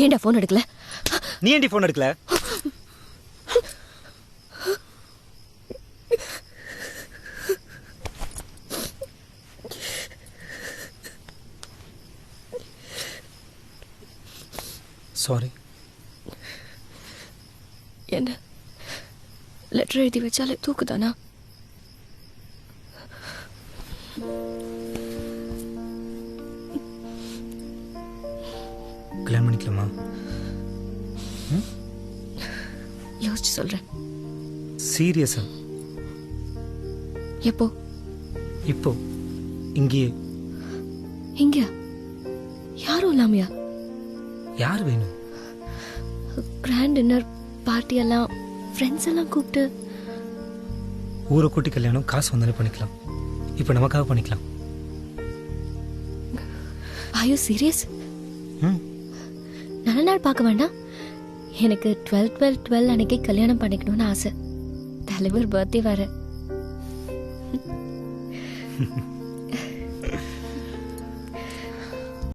ஏன்டா போன் எடுக்கல? நீ ஏன்டி போன் எடுக்கல? சாரி. என்ன லெட்டர் எழுதி வச்சாலே தூக்குதானா? கல்யாணம் பண்ணிக்கலாமா? யோசிச்சு சொல்றேன். சீரியஸா? எப்போ? இப்போ இங்கேயே. இங்க யாரும் இல்லாமையா? யார் வேணும்? கிராண்ட் டின்னர் பார்ட்டி எல்லாம் ஃப்ரெண்ட்ஸ் எல்லாம் கூப்பிட்டு ஊரை கூட்டி கல்யாணம் காசு வந்தாலே பண்ணிக்கலாம். இப்போ நமக்காக பண்ணிக்கலாம். Are you serious? நல்ல நாள் பார்க்க வேண்டாம். எனக்கு 12/12/12 அன்னைக்கு கல்யாணம் பண்ணிக்கணும்னு ஆசை. தலைவர் பர்த்டே வர.